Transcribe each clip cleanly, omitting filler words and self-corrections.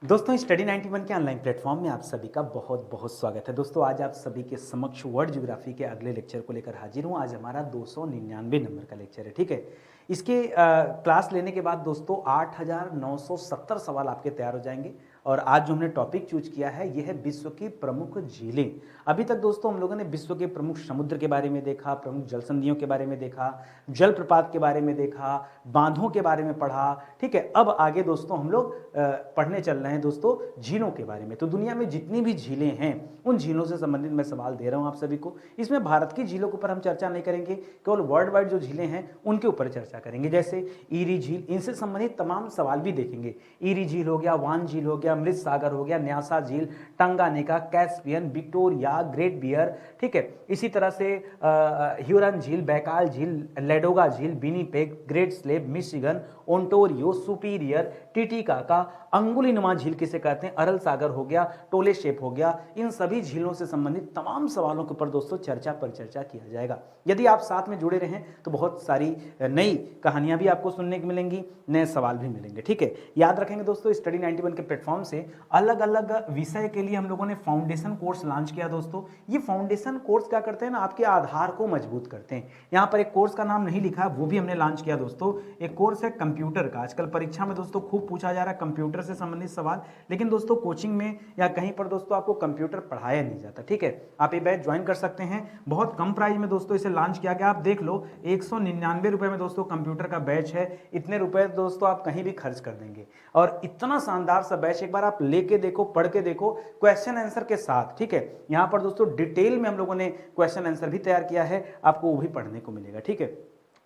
दोस्तों स्टडी 91 के online platform में आप सभी का बहुत बहुत स्वागत है। दोस्तों आज आप सभी के समक्ष वर्ल्ड ज्योग्राफी के अगले लेक्चर को लेकर हाजिर हूँ। आज हमारा 299 नंबर का लेक्चर है, ठीक है। इसके क्लास लेने के बाद दोस्तों 8970 सवाल आपके तैयार हो जाएंगे। और आज जो हमने टॉपिक चूज किया है यह है विश्व की प्रमुख झीलें। अभी तक दोस्तों हम लोगों ने विश्व के प्रमुख समुद्र के बारे में देखा, प्रमुख जल संधियों के बारे में देखा, जलप्रपात के बारे में देखा, बांधों के बारे में पढ़ा, ठीक है। अब आगे दोस्तों हम लोग पढ़ने चल रहे हैं दोस्तों झीलों के बारे में। तो दुनिया में जितनी भी झीलें हैं उन झीलों से संबंधित मैं सवाल दे रहा हूं आप सभी को। इसमें भारत की झीलों के ऊपर हम चर्चा नहीं करेंगे, केवल वर्ल्ड वाइड जो झीलें हैं उनके ऊपर चर्चा करेंगे। जैसे ईरी झील, इनसे संबंधित तमाम सवाल भी देखेंगे। ईरी झील हो गया, वान झील हो गया, मृत सागर हो गया, न्यासा झील, टंगानेका, कैस्पियन, विक्टोरिया, ग्रेट बियर, ठीक है। इसी तरह से ह्यूरन झील, बैकाल झील, लेडोगा झील, Winnipeg, Great Slave, Michigan, Ontario, Superior, Titicaca, अंगुलीनुमा झील किसे कहते हैं, अरल सागर हो गया, टोले शेप हो गया। इन सभी झीलों से संबंधित तमाम सवालों के ऊपर दोस्तों चर्चा किया जाएगा। यदि आप साथ में जुड़े रहें तो बहुत सारी नई कहानियां भी आपको सुनने को मिलेंगी, नए सवाल भी मिलेंगे, ठीक है। याद रखेंगे दोस्तों स्टडी 91 के प्लेटफॉर्म से अलग अलग विषय के लिए हम लोगों ने फाउंडेशन कोर्स लॉन्च किया दोस्तों। ये फाउंडेशन कोर्स क्या करते हैं ना, आपके आधार को मजबूत करते हैं। यहाँ पर एक कोर्स का नाम नहीं लिखा, वो भी हमने लॉन्च किया दोस्तों। एक कोर्स है कंप्यूटर का। आजकल परीक्षा में दोस्तों खूब पूछा जा रहा है कंप्यूटर से संबंधित सवाल, लेकिन दोस्तों कोचिंग में या कहीं पर दोस्तों आपको कंप्यूटर पढ़ाया नहीं जाता, ठीक है। आप ये बैच ज्वाइन कर सकते हैं, बहुत कम प्राइस में दोस्तों इसे लॉन्च किया गया। आप देख लो 199 रुपए में दोस्तों कंप्यूटर का बैच है। इतने रुपए दोस्तों आप कहीं भी खर्च कर देंगे और इतना शानदार सा बैच एक बार आप लेके देखो, पढ़ के देखो, क्वेश्चन आंसर के साथ, ठीक है। यहाँ पर दोस्तों डिटेल में हम लोगों ने क्वेश्चन आंसर भी तैयार किया है, आपको वो भी पढ़ने को मिलेगा, ठीक है।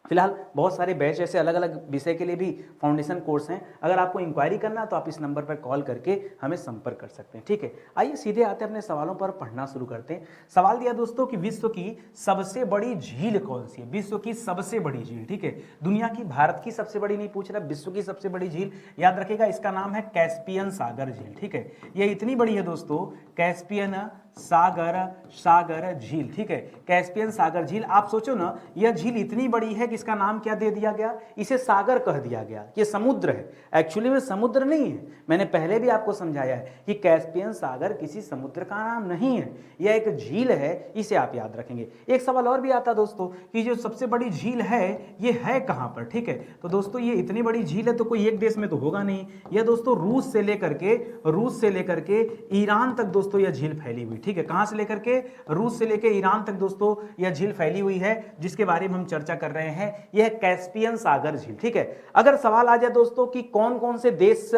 फिलहाल बहुत सारे बैच ऐसे अलग अलग विषय के लिए भी फाउंडेशन कोर्स हैं। अगर आपको इंक्वायरी करना है तो आप इस नंबर पर कॉल करके हमें संपर्क कर सकते हैं, ठीक है। आइए सीधे आते हैं अपने सवालों पर, पढ़ना शुरू करते हैं। सवाल दिया दोस्तों कि विश्व की सबसे बड़ी झील कौन सी है। विश्व की सबसे बड़ी झील, ठीक है। दुनिया की, भारत की सबसे बड़ी नहीं पूछ रहा, विश्व की सबसे बड़ी झील। याद रखिएगा इसका नाम है कैस्पियन सागर झील, ठीक है। ये इतनी बड़ी है दोस्तों, कैस्पियन सागर झील, ठीक है। कैस्पियन सागर झील, आप सोचो ना, यह झील इतनी बड़ी है कि इसका नाम क्या दे दिया गया, इसे सागर कह दिया गया। ये समुद्र है, एक्चुअली में समुद्र नहीं है। मैंने पहले भी आपको समझाया है कि कैस्पियन सागर किसी समुद्र का नाम नहीं है, यह एक झील है, इसे आप याद रखेंगे। एक सवाल और भी आता दोस्तों कि जो सबसे बड़ी झील है ये है कहां पर, ठीक है। तो दोस्तों ये इतनी बड़ी झील है तो कोई एक देश में तो होगा नहीं। यह दोस्तों रूस से लेकर के ईरान तक दोस्तों यह झील फैली हुई, ठीक है। कहां से लेकर के, रूस से लेकर ईरान तक दोस्तों यह झील फैली हुई है, जिसके बारे में हम चर्चा कर रहे हैं। यह कैस्पियन सागर झील, ठीक है। अगर सवाल आ जाए दोस्तों कि कौन कौन से देश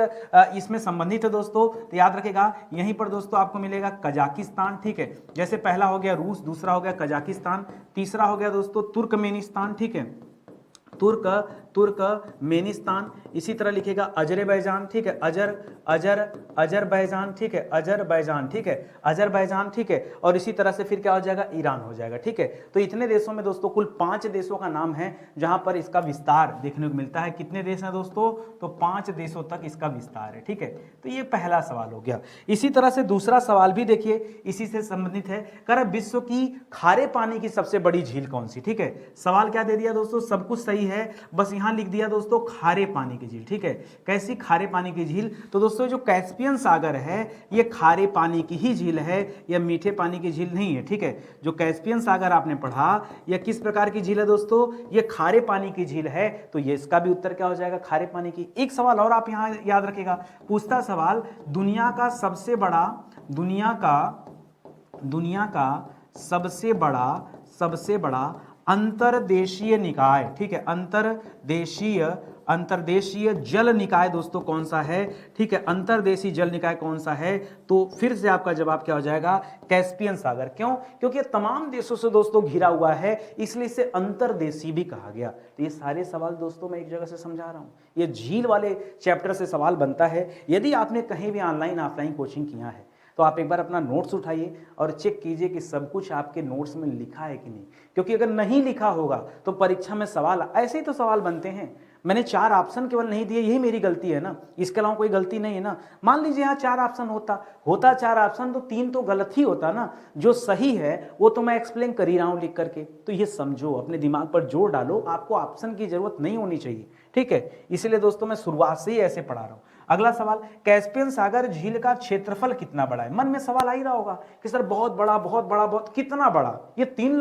इसमें संबंधित है दोस्तों, तो याद रखेगा यहीं पर दोस्तों आपको मिलेगा कजाकिस्तान, ठीक है। जैसे पहला हो गया रूस, दूसरा हो गया कजाकिस्तान, तीसरा हो गया दोस्तों तुर्कमेनिस्तान, ठीक है, तुर्कमेनिस्तान। इसी तरह लिखेगा अजरबैजान, ठीक है, अजरबैजान, ठीक है, अजरबैजान, ठीक है, अजरबैजान, ठीक है। और इसी तरह से फिर क्या हो जाएगा, ईरान हो जाएगा, ठीक है। तो इतने देशों में दोस्तों कुल 5 देशों का नाम है जहां पर इसका विस्तार देखने को मिलता है। कितने देश हैं दोस्तों, तो 5 देशों तक इसका विस्तार है, ठीक है। तो ये पहला सवाल हो गया। इसी तरह से दूसरा सवाल भी देखिए इसी से संबंधित है, कर विश्व की खारे पानी की सबसे बड़ी झील कौन सी, ठीक है। सवाल क्या दे दिया दोस्तों, सब कुछ सही है, बस यहां लिख दिया दोस्तों खारे पानी की झील, ठीक है। कैसी खारे पानी की झील, तो दोस्तों जो कैस्पियन सागर है ये खारे पानी की ही झील है, यह मीठे पानी की झील नहीं है, ठीक है। जो कैस्पियन सागर आपने पढ़ा यह किस प्रकार की झील है दोस्तों, यह खारे पानी की झील है। तो ये इसका भी उत्तर क्या हो जाएगा, खारे पानी की। एक सवाल और आप यहां याद रखिएगा, पूछता सवाल दुनिया का सबसे बड़ा अंतर्देशीय निकाय, ठीक है, अंतर्देशीय जल निकाय दोस्तों कौन सा है, ठीक है। अंतर्देशीय जल निकाय कौन सा है, तो फिर से आपका जवाब क्या हो जाएगा, कैस्पियन सागर। क्यों, क्योंकि ये तमाम देशों से दोस्तों घिरा हुआ है, इसलिए इसे अंतर्देशीय भी कहा गया। तो ये सारे सवाल दोस्तों मैं एक जगह से समझा रहा हूं, ये झील वाले चैप्टर से सवाल बनता है। यदि आपने कहीं भी ऑनलाइन ऑफलाइन कोचिंग किया है तो आप एक बार अपना नोट्स उठाइए और चेक कीजिए कि सब कुछ आपके नोट्स में लिखा है कि नहीं, क्योंकि अगर नहीं लिखा होगा तो परीक्षा में सवाल ऐसे ही तो सवाल बनते हैं। मैंने 4 ऑप्शन केवल नहीं दिए, यही मेरी गलती है ना, इसके अलावा कोई गलती नहीं है ना। मान लीजिए यहाँ 4 ऑप्शन होता 4 ऑप्शन तो 3 तो गलत ही होता ना, जो सही है वो तो मैं एक्सप्लेन कर ही रहा हूँ लिख करके। तो ये समझो, अपने दिमाग पर जोर डालो, आपको ऑप्शन की जरूरत नहीं होनी चाहिए, ठीक है। इसलिए दोस्तों मैं शुरुआत से ही ऐसे पढ़ा रहा हूँ। अगला सवाल, कैस्पियन सागर झील का क्षेत्रफल कितना बड़ा है? मन में सवाल आ ही रहा होगा कि सर बहुत बड़ा, बहुत बड़ा, बहुत कितना बड़ा? ये 3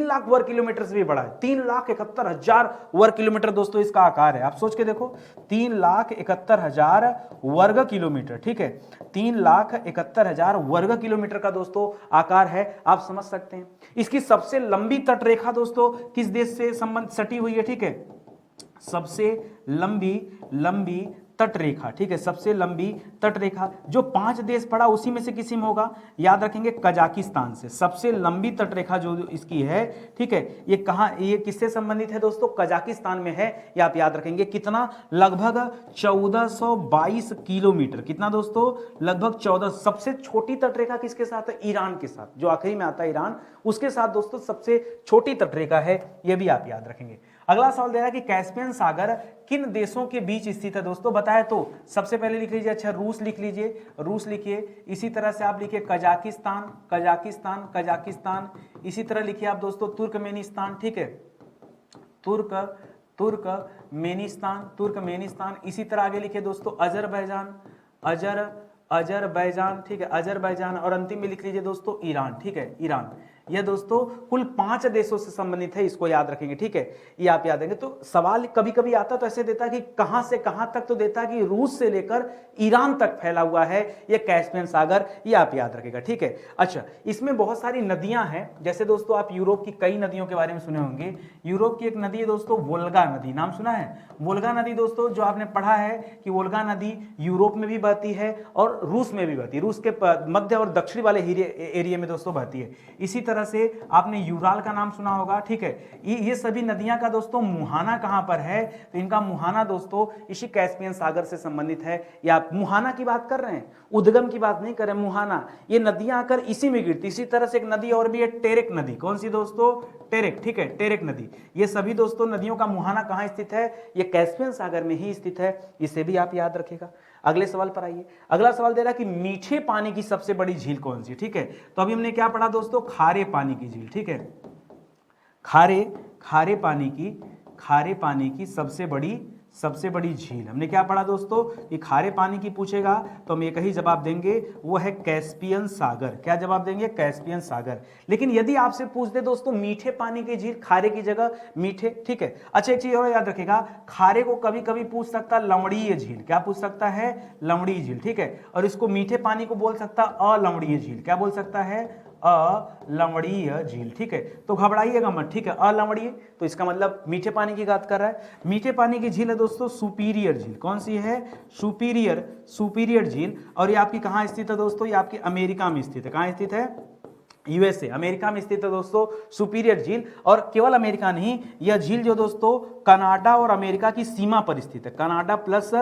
लाख वर्ग किलोमीटर से भी बड़ा है। 3,71,000 वर्ग किलोमीटर दोस्तों इसका आकार है। आप सोच के देखो, 3,71,000 वर्ग किलोमीटर, ठीक है, 3,71,000 वर्ग किलोमीटर का दोस्तों आकार है, आप समझ सकते हैं। इसकी सबसे लंबी तटरेखा दोस्तों किस देश से संबंध सटी हुई है? ठीक है, सबसे लंबी तटरेखा, ठीक है, सबसे लंबी तटरेखा जो 5 देश पड़ा उसी में से किसी में होगा, याद रखेंगे, कजाकिस्तान से। सबसे लंबी तटरेखा जो इसकी है, ठीक है, ये कहां, ये किससे संबंधित है दोस्तों? कजाकिस्तान में है, ये आप याद रखेंगे। कितना? लगभग 1422 किलोमीटर। कितना दोस्तों? लगभग 14। सबसे छोटी तटरेखा किसके साथ है? ईरान के साथ, जो आखिरी में आता है ईरान, उसके साथ दोस्तों सबसे छोटी तटरेखा है, ये भी आप याद रखेंगे। अगला सवाल दे रहा है कि कैस्पियन सागर किन देशों के बीच स्थित है दोस्तों? बताए तो सबसे पहले लिख लीजिए, अच्छा रूस लिख लीजिए, रूस लिखिए। इसी तरह से आप लिखिए कजाकिस्तान। इसी तरह लिखिए आप दोस्तों तुर्कमेनिस्तान, ठीक है, तुर्कमेनिस्तान। इसी तरह आगे लिखिए दोस्तों अजरबैजान, ठीक है, अजरबैजान। और अंतिम में लिख लीजिए दोस्तों ईरान, ठीक है, ईरान। यह दोस्तों कुल 5 देशों से संबंधित है, इसको याद रखेंगे, ठीक है, ये आप याद रखेंगे। तो सवाल कभी कभी आता तो ऐसे देता कि कहां से कहां तक, तो देता कि रूस से लेकर ईरान तक फैला हुआ है ये कैस्पियन सागर, ये आप याद रखेगा, ठीक है। अच्छा, इसमें बहुत सारी नदियां हैं, जैसे दोस्तों आप यूरोप की कई नदियों के बारे में सुने होंगे। यूरोप की एक नदी है दोस्तों वोल्गा नदी, नाम सुना है? वोल्गा नदी दोस्तों, जो आपने पढ़ा है कि वोल्गा नदी यूरोप में भी बहती है और रूस में भी बहती है, रूस के मध्य और दक्षिण वाले एरिया में दोस्तों बहती है। इसी तरह से आपने यूराल का नाम सुना होगा, ठीक है। ये सभी नदियां का दोस्तों मुहाना कहां पर है? तो इनका मुहाना दोस्तों इसी कैस्पियन सागर से संबंधित है। या मुहाना की बात कर रहे हैं, उद्गम की बात नहीं कर रहे, मुहाना। ये नदियां आकर इसी में गिरती। इसी तरह से एक नदी और भी है, टेरेक नदी। कौन सी दोस्तों? टेरेक, ठीक है, टेरेक नदी। ये सभी दोस्तों नदियों का मुहाना कहां स्थित है? ये कैस्पियन सागर में ही स्थित है, इसे भी आप याद रखेगा। अगले सवाल पर आइए। अगला सवाल दे रहा है कि मीठे पानी की सबसे बड़ी झील कौन सी? ठीक है, तो अभी हमने क्या पढ़ा दोस्तों? खारे पानी की झील, ठीक है, खारे पानी की सबसे बड़ी झील हमने क्या पढ़ा दोस्तों? ये खारे पानी की पूछेगा तो हम एक ही जवाब देंगे, वो है कैस्पियन सागर। क्या जवाब देंगे? कैस्पियन सागर। लेकिन यदि आपसे पूछ दे दोस्तों मीठे पानी की झील, खारे की जगह मीठे, ठीक है। अच्छा, एक चीज और याद रखेगा, खारे को कभी कभी पूछ सकता लवणीय झील। क्या पूछ सकता है? लवणीय झील, ठीक है। और इसको मीठे पानी को बोल सकता अलवणीय झील। क्या बोल सकता है? अलवणीय झील, ठीक है। तो घबराइएगा मत, ठीक है, अलवणीय तो इसका मतलब मीठे पानी की बात कर रहा है। मीठे पानी की झील है दोस्तों सुपीरियर झील। कौन सी है? सुपीरियर झील। और ये आपकी कहां स्थित है दोस्तों? ये आपकी अमेरिका में स्थित है। कहां स्थित है? यूएसए, अमेरिका में स्थित है दोस्तों सुपीरियर झील। और केवल अमेरिका नहीं, यह झील जो दोस्तों कनाडा और अमेरिका की सीमा पर स्थित है। कनाडा प्लस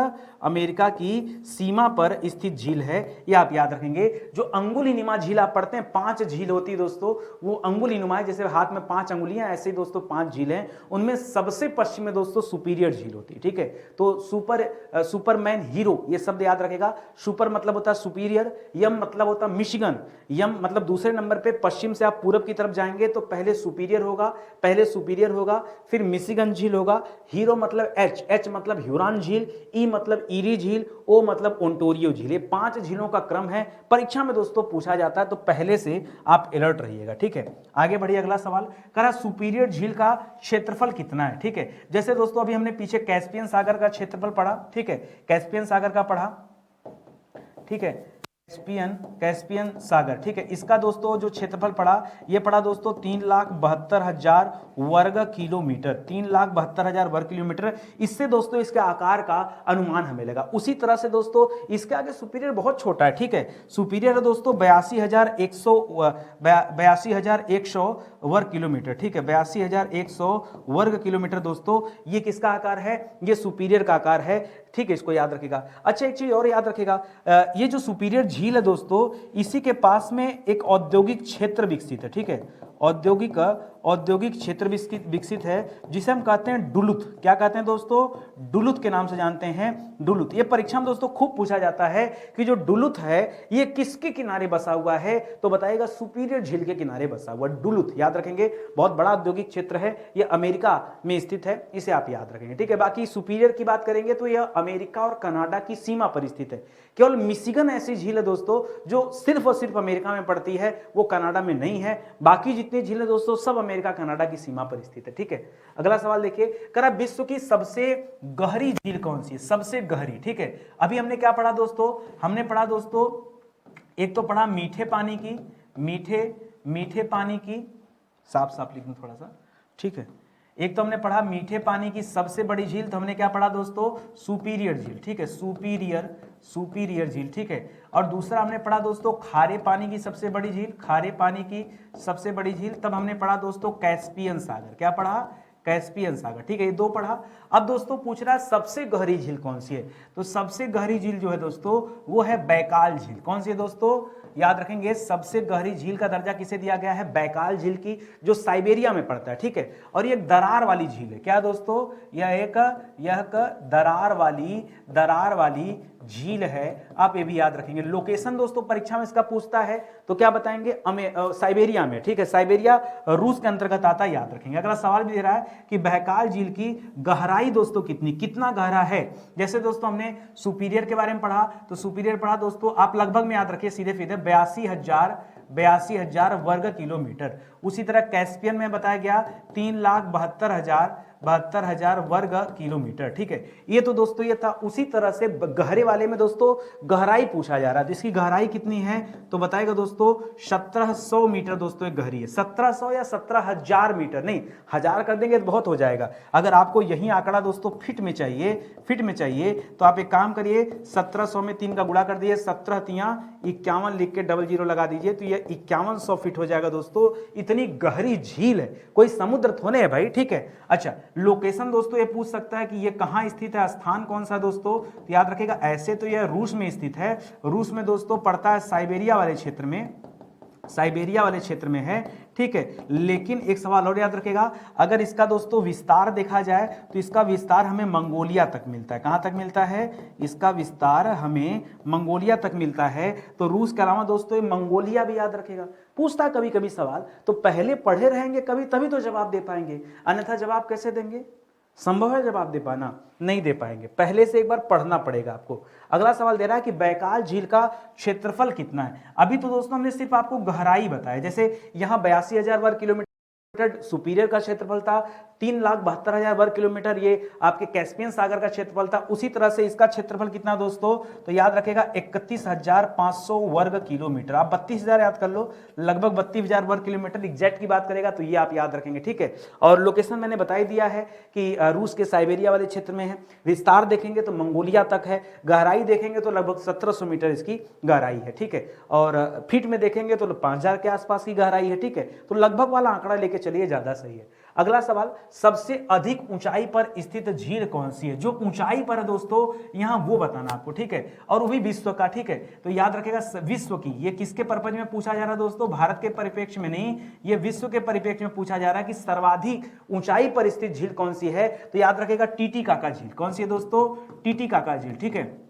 अमेरिका की सीमा पर स्थित झील है, यह आप याद रखेंगे। जो अंगुलीनुमा झील आप पढ़ते हैं, 5 झील होती है दोस्तों, वो अंगुलीनुमा है, जैसे हाथ में 5 अंगुलियां, ऐसे ही दोस्तों 5 झील हैं। उनमें सबसे पश्चिम में दोस्तों सुपीरियर झील होती है, ठीक है। तो सुपरमैन हीरो, ये शब्द याद रखेगा। सुपर मतलब होता है सुपीरियर, यम मतलब होता है मिशिगन। यम मतलब दूसरे नंबर पे, पश्चिम से आप पूरब की तरफ जाएंगे तो पहले सुपीरियर होगा, फिर मिशिगन झील होगा। हीरो मतलब एच मतलब ह्यूरॉन झील, ई मतलब ईरी झील, ओ मतलब ओंटारियो झील। ये 5 झीलों का क्रम है, परीक्षा में दोस्तों पूछा जाता है, तो पहले से आप अलर्ट रहिएगा, ठीक है। आगे बढ़िए, अगला सवाल करा सुपीरियर झील का क्षेत्रफल कितना है, ठीक है। जैसे दोस्तों अभी हमने पीछे कैस्पियन सागर का क्षेत्रफल पढ़ा, ठीक है, कैस्पियन सागर का पढ़ा, ठीक है, कैस्पियन सागर, ठीक है। इसका दोस्तों जो क्षेत्रफल पड़ा, ये पड़ा दोस्तों 3,72,000 वर्ग किलोमीटर, 3,72,000 वर्ग किलोमीटर। इससे दोस्तों इसके आकार का अनुमान हमें लगा। उसी तरह से दोस्तों इसके आगे सुपीरियर बहुत छोटा है, ठीक है। सुपीरियर है दोस्तों 82,100 वर्ग किलोमीटर, ठीक है, 82,100 वर्ग किलोमीटर। दोस्तों ये किसका आकार है? ये सुपीरियर का आकार है, ठीक है, इसको याद रखिएगा। अच्छा, एक चीज और याद रखिएगा, ये जो सुपीरियर झील है दोस्तों, इसी के पास में एक औद्योगिक क्षेत्र विकसित है, ठीक है, औद्योगिक क्षेत्र विकसित है जिसे हम कहते हैं डुलुथ। क्या कहते हैं दोस्तों? डुलुथ के नाम से जानते हैं, डुलुथ। ये परीक्षा में दोस्तों खूब पूछा जाता है कि जो डुलुथ है ये किसके किनारे बसा हुआ है, तो बताइएगा सुपीरियर झील के किनारे बसा हुआ डुलुथ। याद रखेंगे, बहुत बड़ा औद्योगिक क्षेत्र है, ये अमेरिका में स्थित है, इसे आप याद रखेंगे, ठीक है। बाकी सुपीरियर की बात करेंगे तो यह अमेरिका और कनाडा की सीमा पर स्थित है। केवल मिशिगन ऐसी झील है दोस्तों जो सिर्फ और सिर्फ अमेरिका में पड़ती है, वो कनाडा में नहीं है। बाकी जितनी झीलें दोस्तों सब अमेरिका कनाडा की सीमा पर स्थित है, ठीक है। अगला सवाल देखिए, करा विश्व की सबसे गहरी झील कौन सी है? सबसे गहरी, ठीक है। अभी हमने क्या पढ़ा दोस्तों? हमने पढ़ा दोस्तों, एक तो पढ़ा मीठे पानी की, मीठे पानी की, साफ साफ लिख दूं थोड़ा सा, ठीक है। एक तो हमने पढ़ा मीठे पानी की सबसे बड़ी झील, तो हमने क्या पढ़ा दोस्तों? सुपीरियर झील, ठीक है, सुपीरियर झील, ठीक है। और दूसरा हमने पढ़ा दोस्तों खारे पानी की सबसे बड़ी झील, खारे पानी की सबसे बड़ी झील। तब हमने पढ़ा दोस्तों कैस्पियन सागर। क्या पढ़ा? कैस्पियन सागर, ठीक है, ये दो पढ़ा। अब दोस्तों पूछ रहा है सबसे गहरी झील कौन सी है, तो सबसे गहरी झील जो है दोस्तों वो है बैकाल झील। कौन सी है दोस्तों? याद रखेंगे, सबसे गहरी झील का दर्जा किसे दिया गया है? बैकाल झील की, जो साइबेरिया में पड़ता है, ठीक है। और ये एक दरार वाली झील है। क्या दोस्तों? यह एक दरार वाली झील है, आप ये भी याद रखेंगे। लोकेशन दोस्तों परीक्षा में इसका पूछता है तो क्या बताएंगे? साइबेरिया में, ठीक है, साइबेरिया रूस के अंतर्गत आता है, याद रखेंगे। अगला सवाल भी दे रहा है कि बैकाल झील की गहराई दोस्तों कितना गहरा है। जैसे दोस्तों हमने सुपीरियर के बारे में पढ़ा, तो सुपीरियर पढ़ा दोस्तों, आप लगभग में याद रखिए, सीधे सीधे 82,000 वर्ग किलोमीटर। उसी तरह कैस्पियन में बताया गया 3,72,000 वर्ग किलोमीटर, ठीक है। ये तो दोस्तों ये था। उसी तरह से गहरे वाले में दोस्तों गहराई पूछा जा रहा है, जिसकी गहराई कितनी है तो बताएगा दोस्तों 1700 मीटर दोस्तों, एक गहरी है 1700 या 17,000 मीटर, नहीं 1000 कर देंगे तो बहुत हो जाएगा। अगर आपको यही आंकड़ा दोस्तों फिट में चाहिए तो आप एक काम करिए, 1700 में 3 का गुणा कर दिए, 17 तियां 51 लिख के 00 लगा दीजिए, तो ये 5100 फीट हो जाएगा दोस्तों। इतनी गहरी झील है, कोई समुद्र थोड़े है भाई, ठीक है। अच्छा, लोकेशन दोस्तों ये पूछ सकता है कि ये कहां स्थित है, स्थान कौन सा दोस्तों, तो याद रखेगा ऐसे तो यह रूस में स्थित है। रूस में दोस्तों पड़ता है साइबेरिया वाले क्षेत्र में है, ठीक है। लेकिन एक सवाल और याद रखेगा, अगर इसका दोस्तों विस्तार देखा जाए तो इसका विस्तार हमें मंगोलिया तक मिलता है। कहां तक मिलता है? इसका विस्तार हमें मंगोलिया तक मिलता है। तो रूस के अलावा दोस्तों ये मंगोलिया भी याद रखेगा। पूछता कभी कभी सवाल, तो पहले पढ़े रहेंगे कभी, तभी तो जवाब दे पाएंगे, अन्यथा जवाब कैसे देंगे? संभव है जवाब दे पाना? नहीं दे पाएंगे, पहले से एक बार पढ़ना पड़ेगा आपको। अगला सवाल दे रहा है कि बैकाल झील का क्षेत्रफल कितना है। अभी तो दोस्तों हमने सिर्फ आपको गहराई बताया, जैसे यहाँ 82,000 वर्ग किलोमीटर सुपीरियर का क्षेत्रफल था, 3,72,000 वर्ग किलोमीटर ये आपके कैस्पियन सागर का क्षेत्रफल था। उसी तरह से इसका क्षेत्रफल कितना दोस्तों, तो याद रखेगा 31,500 वर्ग किलोमीटर। आप 32,000 याद कर लो, लगभग 32,000 वर्ग किलोमीटर। एग्जैक्ट की बात करेगा तो ये आप याद रखेंगे, ठीक है। और लोकेशन मैंने बता ही दिया है कि रूस के साइबेरिया वाले क्षेत्र में है। विस्तार देखेंगे तो मंगोलिया तक है। गहराई देखेंगे तो लगभग 1700 मीटर इसकी गहराई है, ठीक है। और फीट में देखेंगे तो 5,000 के आसपास की गहराई है, ठीक है। तो लगभग वाला आंकड़ा लेके चलिए, ज्यादा सही है। अगला सवाल, सबसे अधिक ऊंचाई पर स्थित झील कौन सी है? जो ऊंचाई पर है दोस्तों यहां वो बताना आपको, ठीक है, और वो भी विश्व का, ठीक है। तो याद रखेगा विश्व की, ये किसके पर्पज में पूछा जा रहा है दोस्तों? भारत के परिप्रेक्ष्य में नहीं, ये विश्व के परिप्रेक्ष्य में पूछा जा रहा है कि सर्वाधिक ऊंचाई पर स्थित झील कौन सी है। तो याद रखेगा टीटीकाका झील। कौन सी है दोस्तों? टीटीकाका झील, ठीक है।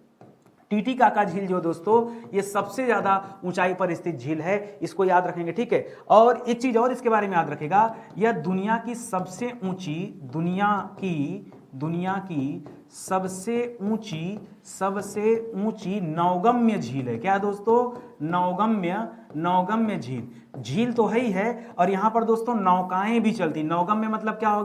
टीटीकाका झील जो दोस्तों ये सबसे ज्यादा ऊंचाई पर स्थित झील है, इसको याद रखेंगे, ठीक है। और एक चीज और इसके बारे में याद रखेगा, यह दुनिया की सबसे ऊंची नौगम्य झील है। क्या दोस्तों? नौगम्य झील तो है ही है, और यहां पर दोस्तों नौकाएं भी चलती। नौगम्य मतलब क्या हो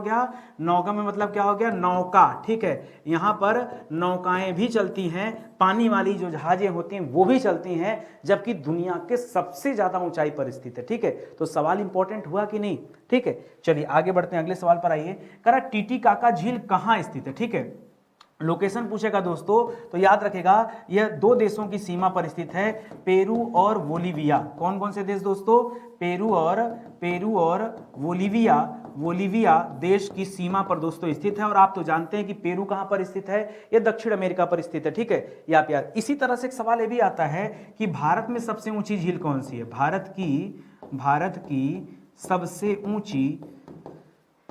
गया? नौका, ठीक है। यहां पर नौकाएं भी चलती हैं, पानी वाली जो जहाजें होती हैं वो भी चलती हैं, जबकि दुनिया के सबसे ज्यादा ऊंचाई पर स्थित है, ठीक है। तो सवाल इंपॉर्टेंट हुआ कि नहीं, ठीक है। चलिए आगे बढ़ते हैं, अगले सवाल पर आइए। करा टीटीकाका झील कहां स्थित है, ठीक है। लोकेशन पूछेगा दोस्तों तो याद रखेगा यह दो देशों की सीमा पर स्थित है, पेरू और बोलीविया। कौन कौन से देश दोस्तों? पेरू और बोलीविया देश की सीमा पर दोस्तों स्थित है। और आप तो जानते हैं कि पेरू कहां पर स्थित है? यह दक्षिण अमेरिका पर स्थित है, ठीक है। ये आप याद। इसी तरह से एक सवाल ये भी आता है कि भारत में सबसे ऊंची झील कौन सी है? भारत की सबसे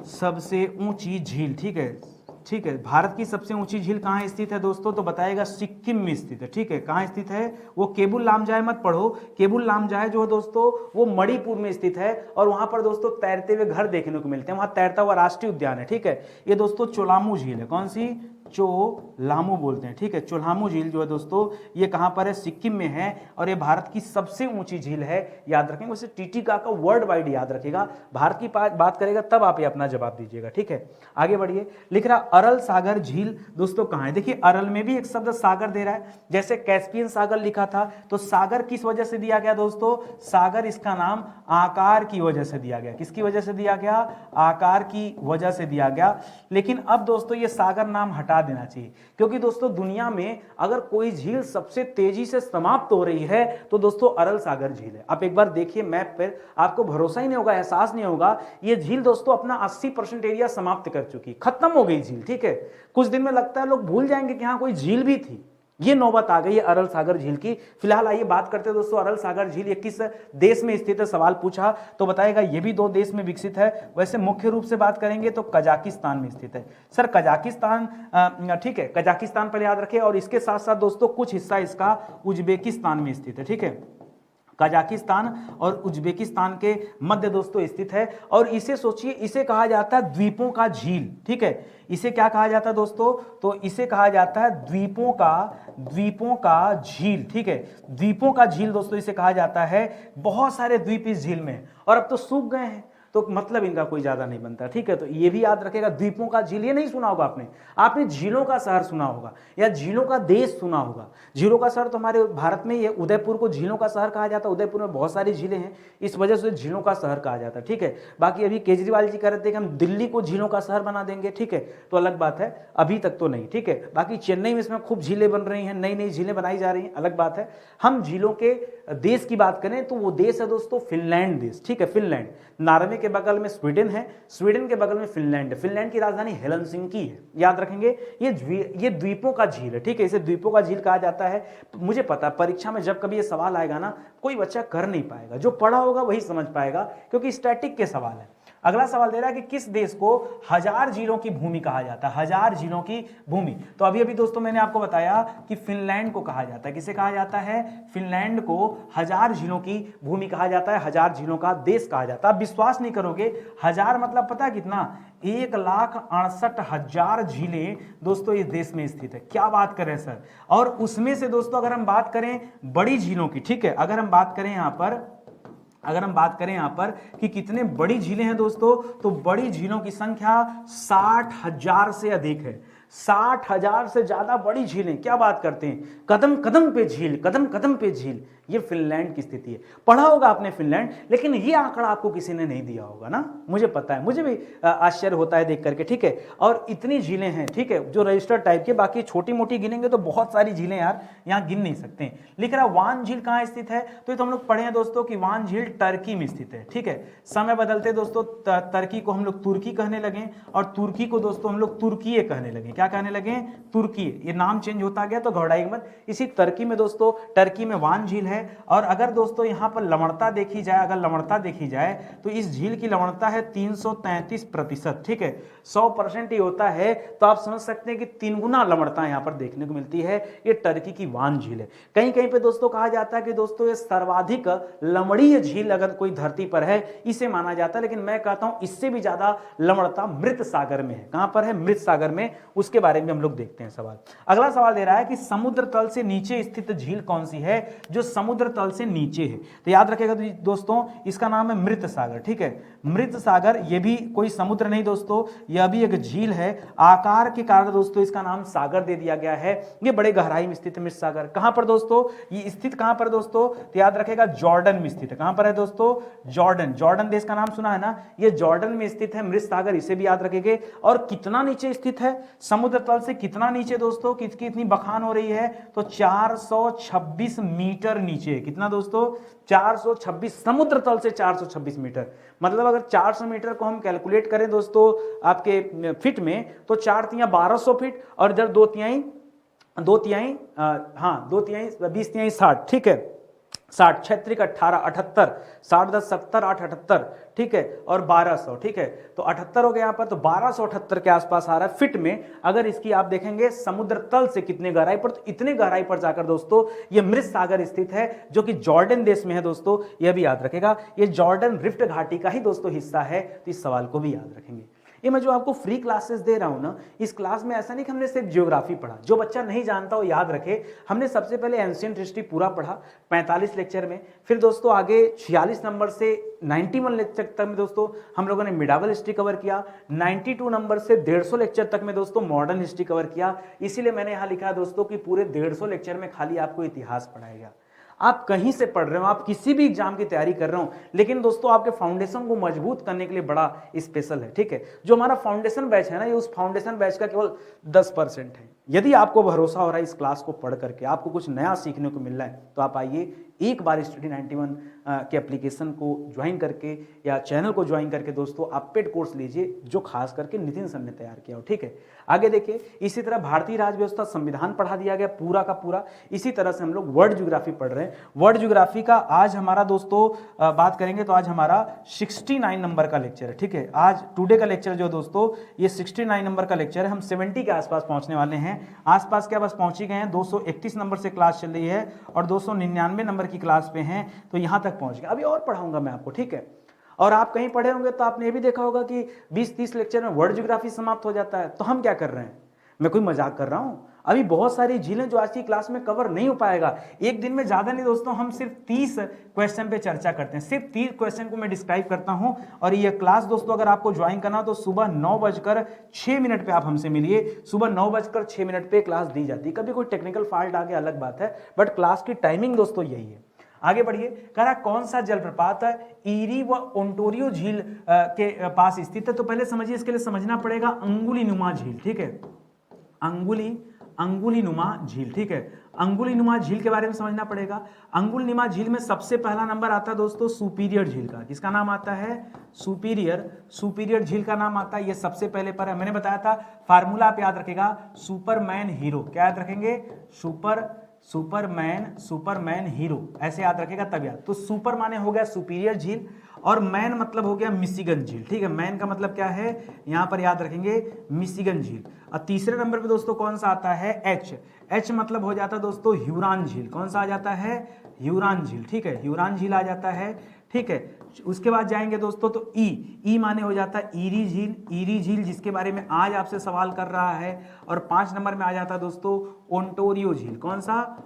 सबसे ऊंची झील, ठीक है, ठीक है, भारत की सबसे ऊंची झील कहाँ स्थित है दोस्तों, तो बताएगा सिक्किम में स्थित है, ठीक है, कहाँ स्थित है, वो केबुल लामजाय मत पढ़ो, केबुल लामजाय जो है दोस्तों वो मणिपुर में स्थित है, और वहां पर दोस्तों तैरते हुए घर देखने को मिलते हैं, वहां तैरता हुआ राष्ट्रीय उद्यान है, ठीक है। ये दोस्तों चोलामू झील है, कौन सी, चोलामू बोलते हैं, ठीक है, चोलामू झील जो है दोस्तों ये कहां पर है, सिक्किम में है, और ये भारत की सबसे ऊंची झील है, याद रखेंगे। वैसे टीटीका का वर्ल्ड वाइड याद रखेगा, भारत की बात करेगा तब आप ये अपना जवाब दीजिएगा, ठीक है। आगे बढ़िए, लिख रहा अरल सागर झील दोस्तों कहां है, देखिए अरल में भी एक शब्द सागर दे रहा है, जैसे कैस्पियन सागर लिखा था, तो सागर किस वजह से दिया गया दोस्तों, सागर इसका नाम आकार की वजह से दिया गया, किसकी वजह से दिया गया, आकार की वजह से दिया गया। लेकिन अब दोस्तों ये सागर नाम हटा देना चाहिए, क्योंकि दोस्तों दुनिया में अगर कोई झील सबसे तेजी से समाप्त हो रही है तो दोस्तों अरल सागर झील है। आप एक बार देखिए मैप पर, आपको भरोसा ही नहीं होगा, एहसास नहीं होगा, ये झील दोस्तों अपना 80% एरिया समाप्त कर चुकी, खत्म हो गई झील, ठीक है। कुछ दिन में लगता है लोग भूल जाएंगे कि हाँ कोई झील भी थी, ये नौबत आ गई है अरल सागर झील की। फिलहाल आइए बात करते हैं दोस्तों अरल सागर झील ये किस देश में स्थित है, सवाल पूछा तो बताएगा ये भी 2 देश में विकसित है। वैसे मुख्य रूप से बात करेंगे तो कजाकिस्तान में स्थित है। सर कजाकिस्तान, ठीक है, कजाकिस्तान पर याद रखें, और इसके साथ साथ दोस्तों कुछ हिस्सा इसका उज्बेकिस्तान में स्थित है, ठीक है, कजाकिस्तान और उज्बेकिस्तान के मध्य दोस्तों स्थित है। और इसे सोचिए, इसे कहा जाता है द्वीपों का झील, ठीक है, इसे क्या कहा जाता है दोस्तों, तो इसे कहा जाता है द्वीपों का झील, ठीक है, द्वीपों का झील दोस्तों इसे कहा जाता है। बहुत सारे द्वीप इस झील में, और अब तो सूख गए हैं तो मतलब इनका कोई ज्यादा नहीं बनता, ठीक है। तो ये भी याद रखेगा, द्वीपों का झील, ये नहीं सुना होगा आपने झीलों का शहर सुना होगा या झीलों का देश सुना होगा। झीलों का शहर तो हमारे भारत में ये उदयपुर को झीलों का शहर कहा जाता है, उदयपुर में बहुत सारी झीलें हैं, इस वजह से झीलों का शहर कहा जाता है, ठीक है। बाकी अभी केजरीवाल जी कह रहे थे कि हम दिल्ली को झीलों का शहर बना देंगे, ठीक है, तो अलग बात है, अभी तक तो नहीं, ठीक है। बाकी चेन्नई में इसमें खूब झीलें बन रही हैं, नई नई झीलें बनाई जा रही हैं, अलग बात है। हम झीलों के देश की बात करें तो वो देश है दोस्तों फिनलैंड देश, ठीक है, फिनलैंड। नॉर्वे के बगल में स्वीडन है, स्वीडन के बगल में फिनलैंड है, फिनलैंड की राजधानी हेलसिंकी है, याद रखेंगे। ये द्वीपों का झील है, ठीक है, इसे द्वीपों का झील कहा जाता है। मुझे पता है परीक्षा में जब कभी ये सवाल आएगा ना, कोई बच्चा कर नहीं पाएगा, जो पढ़ा होगा वही समझ पाएगा, क्योंकि स्टैटिक के सवाल है। अगला सवाल दे रहा है कि किस देश को 1000 झीलों की भूमि कहा जाता है, 1000 झीलों की भूमि। तो अभी अभी दोस्तों मैंने आपको बताया कि फिनलैंड को कहा जाता है, किसे कहा जाता है, फिनलैंड को 1000 झीलों की भूमि कहा जाता है, 1000 झीलों का देश कहा जाता है। आप विश्वास नहीं करोगे, 1000 मतलब पता है कितना, 1,68,000 झीलें दोस्तों इस देश में स्थित है। क्या बात करें सर, और उसमें से दोस्तों अगर हम बात करें बड़ी झीलों की, ठीक है, अगर हम बात करें यहाँ पर कि कितने बड़ी झीलें हैं दोस्तों, तो बड़ी झीलों की संख्या 60,000 से अधिक है, 60,000 से ज्यादा बड़ी झीलें। क्या बात करते हैं, कदम कदम पे झील, कदम कदम पे झील, ये फिनलैंड की स्थिति है। पढ़ा होगा आपने फिनलैंड, लेकिन ये आंकड़ा आपको किसी ने नहीं दिया होगा ना, मुझे पता है, मुझे भी आश्चर्य होता है देख करके, ठीक है। और इतनी झीलें हैं, ठीक है, जो रजिस्टर्ड टाइप के, बाकी छोटी मोटी गिनेंगे तो बहुत सारी झीलें यार यहाँ गिन नहीं सकते। लिख रहा वान झील कहाँ स्थित है, तो ये तो हम लोग पढ़े हैं दोस्तों कि वान झील टर्की में स्थित है, ठीक है। समय बदलते दोस्तों टर्की को हम लोग तुर्की कहने लगे, और तुर्की को दोस्तों हम लोग तुर्कीये कहने लगे। क्या कहने लगे, तुर्की, ये नाम चेंज होता गया, तो घबराइए मत। इसी टर्की में दोस्तों, टर्की में वान झील है। और अगर दोस्तों यहाँ पर लवणता देखी जाए, अगर लवणता देखी जाए तो इस झील की लवणता है 333%, ठीक है, 100% ही होता है, तो आप समझ सकते हैं कि 3 गुना लवणता यहाँ पर देखने को मिलती है। ये टर्की की वान झील है। कहीं कहीं पे दोस्तों कहा जाता है कि दोस्तों ये सर्वाधिक लवणीय झील अगर कोई धरती पर है इसे माना जाता है, लेकिन मैं कहता हूं इससे भी ज्यादा लवणता मृत सागर में है। कहां पर है, मृत सागर में, उसके बारे में हम लोग देखते हैं सवाल। अगला सवाल दे रहा है कि समुद्र तल से नीचे स्थित झील कौन सी है, जो समुद्र तल से नीचे है। तो याद रखेगा दोस्तों, इसका नाम है मृत सागर, ठीक है, मृत सागर। ये भी कोई समुद्र नहीं दोस्तों, यह भी एक झील है। आकार के कारण दोस्तों इसका नाम सागर दे दिया गया है। ये बड़े गहराई में स्थित है मृत सागर। कहां पर दोस्तों, ये स्थित कहां पर दोस्तों, तो याद रखेगा जॉर्डन में स्थित है। कहां पर है दोस्तों, जॉर्डन, जॉर्डन देश का नाम सुना है ना, ये जॉर्डन में स्थित है मृत सागर, इसे भी याद रखेंगे। और कितना नीचे स्थित है, समुद्र तल से कितना नीचे दोस्तों, किसकी इतनी बखान हो रही है, तो 426 मीटर नीचे। कितना दोस्तों, 426, समुद्र तल से 426 मीटर। मतलब अगर 400 मीटर को हम कैलकुलेट करें दोस्तों आपके फीट में, तो 4 तिया 1200 फीट, और इधर 2 तिहाई 20 तिहाई 60, ठीक है, 60, 6 18, 78, 60 10 70 8 78, ठीक है, और 1200, ठीक है, तो 78 हो गया यहाँ पर, तो 1278 के आसपास आ रहा है फिट में। अगर इसकी आप देखेंगे समुद्र तल से कितने गहराई पर, तो इतने गहराई पर जाकर दोस्तों ये मृत सागर स्थित है, जो कि जॉर्डन देश में है दोस्तों, यह भी याद रखेगा, ये जॉर्डन रिफ्ट घाटी का ही दोस्तों हिस्सा है, तो इस सवाल को भी याद रखेंगे। ये मैं जो आपको फ्री क्लासेस दे रहा हूं ना, इस क्लास में ऐसा नहीं कि हमने सिर्फ ज्योग्राफी पढ़ा, जो बच्चा नहीं जानता वो याद रखे, हमने सबसे पहले एंशिएंट हिस्ट्री पूरा पढ़ा 45 लेक्चर में, फिर दोस्तों आगे 46 नंबर से 91 लेक्चर तक में दोस्तों हम लोगों ने मिडावल हिस्ट्री कवर किया, 92 नंबर से 150 लेक्चर तक में दोस्तों मॉडर्न हिस्ट्री कवर किया। इसीलिए मैंने यहाँ लिखा है दोस्तों कि पूरे 150 लेक्चर में खाली आपको इतिहास पढ़ाएगा। आप कहीं से पढ़ रहे हो, आप किसी भी एग्जाम की तैयारी कर रहे हो, लेकिन दोस्तों आपके फाउंडेशन को मजबूत करने के लिए बड़ा स्पेशल है, ठीक है। जो हमारा फाउंडेशन बैच है ना, ये उस फाउंडेशन बैच का केवल 10% है। यदि आपको भरोसा हो रहा है इस क्लास को पढ़ करके आपको कुछ नया सीखने को मिल रहा है, तो आप आइए एक बार स्टडी 91 के एप्लीकेशन को ज्वाइन करके या चैनल को ज्वाइन करके दोस्तों आप पेड कोर्स लीजिए, जो खास करके नितिन सर ने तैयार किया हो, ठीक है। आगे देखिए, इसी तरह भारतीय राज्य व्यवस्था संविधान पढ़ा दिया गया पूरा का पूरा। इसी तरह से हम लोग वर्ल्ड ज्योग्राफी पढ़ रहे हैं। वर्ल्ड ज्योग्राफी का आज हमारा दोस्तों बात करेंगे तो आज हमारा 69 नंबर का लेक्चर है, ठीक है। आज टुडे का लेक्चर जो दोस्तों ये 69 नंबर का लेक्चर है। हम 70 के आसपास पहुंचने वाले हैं, आसपास क्या बस पहुंच ही गए हैं। 231 नंबर से क्लास चल रही है और 299 नंबर की क्लास पे हैं, तो यहां तक पहुंच गए। अभी और पढ़ाऊंगा मैं आपको, ठीक है। और आप कहीं पढ़े होंगे तो आपने ये भी देखा होगा कि 20-30 लेक्चर में वर्ल्ड ज्योग्राफी समाप्त हो जाता है। तो हम क्या कर रहे हैं, मैं कोई मजाक कर रहा हूं, अभी बहुत सारी झीलें जो आज की क्लास में कवर नहीं हो पाएगा। एक दिन में ज्यादा नहीं दोस्तों, हम सिर्फ 30 क्वेश्चन पे चर्चा करते हैं, सिर्फ 30 क्वेश्चन को मैं डिस्क्राइब करता हूं। और ये क्लास दोस्तों अगर आपको ज्वाइन करना हो तो सुबह 9:06 पे आप हमसे मिलिए। सुबह 9:06 पे क्लास दी जाती है। कभी कोई टेक्निकल फॉल्ट आ गया अलग बात है, बट क्लास की टाइमिंग दोस्तों यही है। आगे बढ़िए, कह रहा कौन सा जलप्रपात ईरी व ओंटारियो झील के पास स्थित है। तो पहले समझिए, इसके लिए समझना पड़ेगा अंगुलीनुमा झील, ठीक है। अंगुलीनुमा झील, ठीक है। अंगुलीनुमा झील के बारे में समझना पड़ेगा। अंगुलीनुमा झील में सबसे पहला नंबर आता है दोस्तों सुपीरियर झील का। किसका नाम आता है? सुपीरियर झील का नाम आता है। ये सबसे पहले पर है, मैंने बताया था फार्मूला आप याद रखेगा, सुपरमैन हीरो। क्या याद रखेंगे? सुपरमैन हीरो, ऐसे याद रखेगा तब याद। तो सुपर माने हो गया सुपीरियर झील और मैन मतलब हो गया मिशिगन झील, ठीक है। मैन का मतलब क्या है, यहां पर याद रखेंगे मिशिगन झील। और तीसरे नंबर पे दोस्तों कौन सा आता है? एच मतलब हो जाता है दोस्तों ह्यूरॉन झील। कौन सा आ जाता है? ह्यूरॉन झील, ठीक है। ह्यूरॉन झील आ जाता है, ठीक है। उसके बाद जाएंगे दोस्तों तो ई माने हो जाता है ईरी झील जिसके बारे में आज आपसे सवाल कर रहा है। और 5 नंबर में आ जाता है दोस्तों ओंटारियो झील। कौन सा?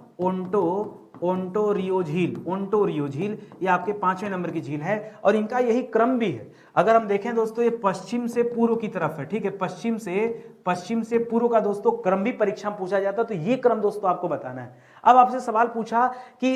ओंटारियो झील, ये आपके 5वें नंबर की झील है और इनका यही क्रम भी है। अगर हम देखें दोस्तों ये पश्चिम से पूर्व की तरफ है, ठीक है। पश्चिम से पूर्व का दोस्तों क्रम भी परीक्षा में पूछा जाता है, तो ये क्रम दोस्तों आपको बताना है। अब आपसे सवाल पूछा कि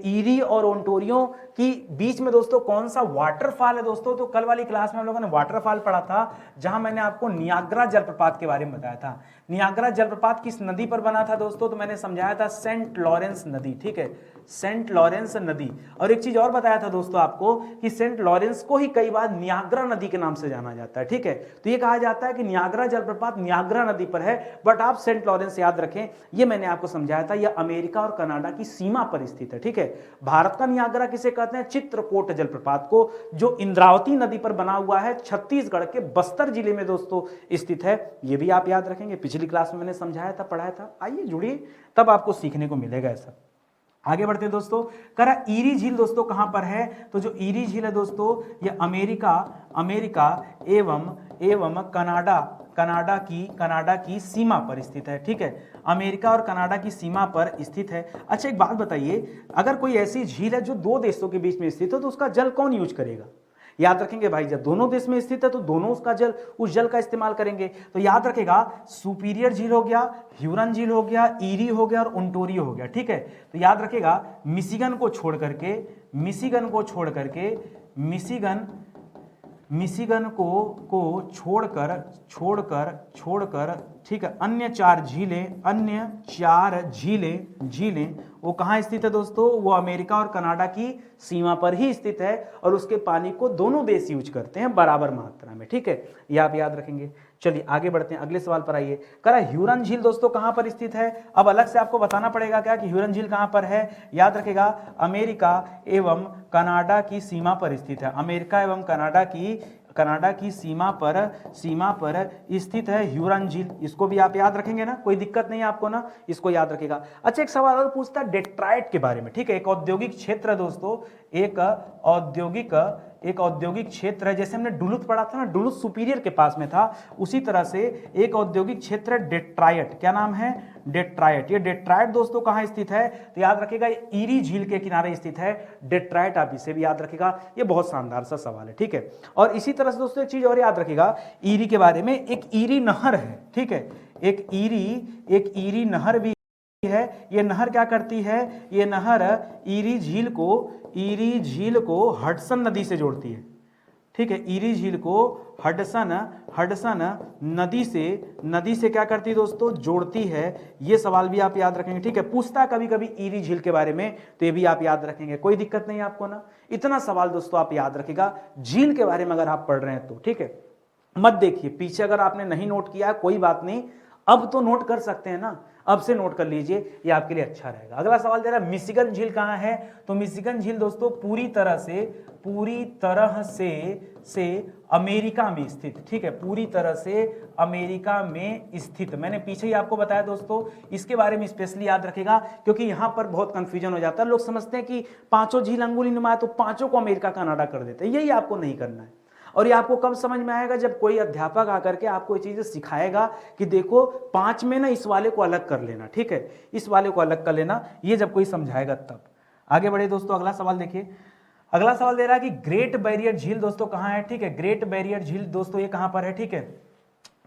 ईरी और ओंटारियो की बीच में दोस्तों कौन सा वाटरफॉल है दोस्तों। तो कल वाली क्लास में हम लोगों ने वाटरफॉल पढ़ा था, जहां मैंने आपको नियाग्रा जलप्रपात के बारे में बताया था। नियाग्रा जलप्रपात किस नदी पर बना था दोस्तों? तो मैंने समझाया था सेंट लॉरेंस नदी, ठीक है। सेंट लॉरेंस नदी। और एक चीज और बताया था दोस्तों आपको कि सेंट लॉरेंस को ही कई बार नियाग्रा नदी के नाम से जाना जाता है, ठीक है। तो ये कहा जाता है कि नियाग्रा जलप्रपात नियाग्रा नदी पर है, बट आप सेंट लॉरेंस याद रखें, ये मैंने आपको समझाया था। यह अमेरिका और कनाडा की सीमा पर स्थित है, ठीक है। भारत का नियाग्रा किसे कहते हैं? चित्रकूट जलप्रपात को, जो इंद्रावती नदी पर बना हुआ है, छत्तीसगढ़ के बस्तर जिले में दोस्तों स्थित है। ये भी आप याद रखेंगे, पिछली क्लास में मैंने समझाया था, पढ़ाया था। आइए जुड़िए, तब आपको सीखने को मिलेगा ऐसा। आगे बढ़ते हैं दोस्तों, करा ईरी झील दोस्तों कहां पर है? तो जो ईरी झील है दोस्तों ये अमेरिका एवं कनाडा की सीमा पर स्थित है, ठीक है। अमेरिका और कनाडा की सीमा पर स्थित है। अच्छा एक बात बताइए, अगर कोई ऐसी झील है जो 2 देशों के बीच में स्थित है तो उसका जल कौन यूज करेगा? याद रखेंगे भाई, जब दोनों देश में स्थित है तो दोनों उस जल का इस्तेमाल करेंगे। तो याद रखेगा सुपीरियर झील हो गया, ह्यूरॉन झील हो गया, ईरी हो गया और ओंटारियो हो गया, ठीक है। तो याद रखेगा मिशिगन को छोड़ करके ठीक है, अन्य चार झीलें वो कहाँ स्थित है दोस्तों? वो अमेरिका और कनाडा की सीमा पर ही स्थित है और उसके पानी को दोनों देश यूज करते हैं बराबर मात्रा में, ठीक है। ये आप याद रखेंगे। चलिए आगे बढ़ते हैं, अगले सवाल पर आइए। कह रहा ह्यूरन झील दोस्तों कहां पर स्थित है? अब अलग से आपको बताना पड़ेगा क्या कि ह्यूरन झील कहां पर है। याद रखेगा अमेरिका एवं कनाडा की सीमा पर स्थित है। अमेरिका एवं कनाडा की सीमा पर स्थित है ह्यूरन झील। इसको भी आप याद रखेंगे ना, कोई दिक्कत नहीं है आपको ना, इसको याद रखेगा। अच्छा एक सवाल और पूछता है डेट्राइट के बारे में, ठीक है। एक औद्योगिक क्षेत्र है दोस्तों, एक औद्योगिक क्षेत्र है, जैसे हमने डुलुथ पढ़ा था ना, डुलुथ सुपीरियर के पास में था, उसी तरह से एक औद्योगिक क्षेत्र डेट्रायट। क्या नाम है? डेट्रायट। ये डेट्रायट दोस्तों कहां स्थित है? तो याद रखिएगा ईरी झील के किनारे स्थित है डेट्रायट, आप इसे भी याद रखिएगा। ये बहुत शानदार सा सवाल है, ठीक है। और इसी तरह से दोस्तों एक चीज और याद रखिएगा ईरी के बारे में, एक ईरी नहर है, ठीक है। एक ईरी नहर भी है। ये नहर क्या करती है? ये नहर ईरी झील को हडसन नदी से जोड़ती है, ठीक है। ईरी झील को हडसन नदी से क्या करती है दोस्तों? जोड़ती है। ये सवाल भी आप याद रखेंगे, ठीक है। पूछता कभी कभी ईरी झील के बारे में, तो ये भी आप याद रखेंगे, कोई दिक्कत नहीं आपको ना। इतना सवाल दोस्तों आप याद रखिएगा झील के बारे में अगर आप पढ़ रहे हैं तो, ठीक है। मत देखिए पीछे, अगर आपने नहीं नोट किया कोई बात नहीं, अब तो नोट कर सकते हैं ना, अब से नोट कर लीजिए, ये आपके लिए अच्छा रहेगा। अगला सवाल दे रहा है मिशिगन झील कहां है? तो मिशिगन झील दोस्तों पूरी तरह से अमेरिका में स्थित, ठीक है। पूरी तरह से अमेरिका में स्थित, मैंने पीछे ही आपको बताया दोस्तों, इसके बारे में स्पेशली याद रखेगा क्योंकि यहां पर बहुत कंफ्यूजन हो जाता है। लोग समझते हैं कि पांचों झील अंगुली नुमा है तो पांचों को अमेरिका कनाडा कर देते हैं, यही आपको नहीं करना है। और ये आपको कब समझ में आएगा? जब कोई अध्यापक आकर के आपको ये चीजें सिखाएगा कि देखो 5 में ना इस वाले को अलग कर लेना, ठीक है, इस वाले को अलग कर लेना, ये जब कोई समझाएगा तब। आगे बढ़े दोस्तों, अगला सवाल देखिए। अगला सवाल दे रहा है कि ग्रेट बैरियर झील दोस्तों कहां है? ठीक है, ग्रेट बैरियर झील दोस्तों ये कहां पर है? ठीक है,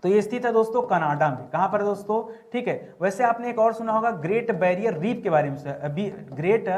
तो ये स्थित है दोस्तों कनाडा में। कहां पर है दोस्तों? ठीक है। वैसे आपने एक और सुना होगा ग्रेट बैरियर रीफ के बारे में, अभी ग्रेट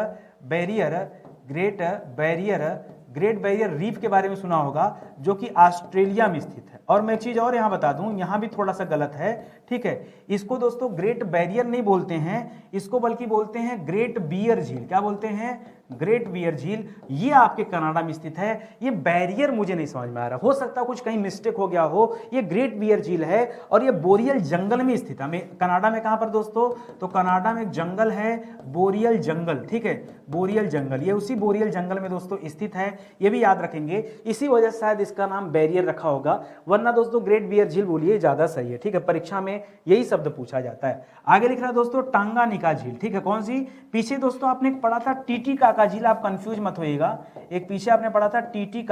बैरियर रीफ के बारे में सुना होगा, जो कि ऑस्ट्रेलिया में स्थित है। और मैं एक चीज और यहां बता दूं, यहां भी थोड़ा सा गलत है, ठीक है। इसको दोस्तों ग्रेट बैरियर नहीं बोलते हैं, इसको बल्कि बोलते हैं ग्रेट बियर झील। क्या बोलते हैं? ग्रेट बियर झील। ये आपके कनाडा में स्थित है। ये बैरियर मुझे नहीं समझ में आ रहा, हो सकता है कुछ कहीं मिस्टेक हो गया हो। ये ग्रेट बियर झील है और ये बोरियल जंगल में स्थित है। कनाडा में कहां पर दोस्तों? तो कनाडा में एक जंगल है, बोरियल जंगल, ठीक है, बोरियल जंगल। ये उसी बोरियल जंगल में दोस्तों स्थित है, ये भी याद रखेंगे। इसी वजह से शायद इसका नाम बैरियर रखा होगा, वरना दोस्तों ग्रेट बियर झील बोलिए ज्यादा सही है, ठीक है। परीक्षा में यही शब्द पूछा जाता है। आगे लिख रहा है दोस्तों टांगानिका झील, ठीक है। कौन सी? पीछे दोस्तों आपने पढ़ा था टीटी काका झील, आप कंफ्यूज मत होइएगा। एक पीछे आपने पढ़ा था टीटी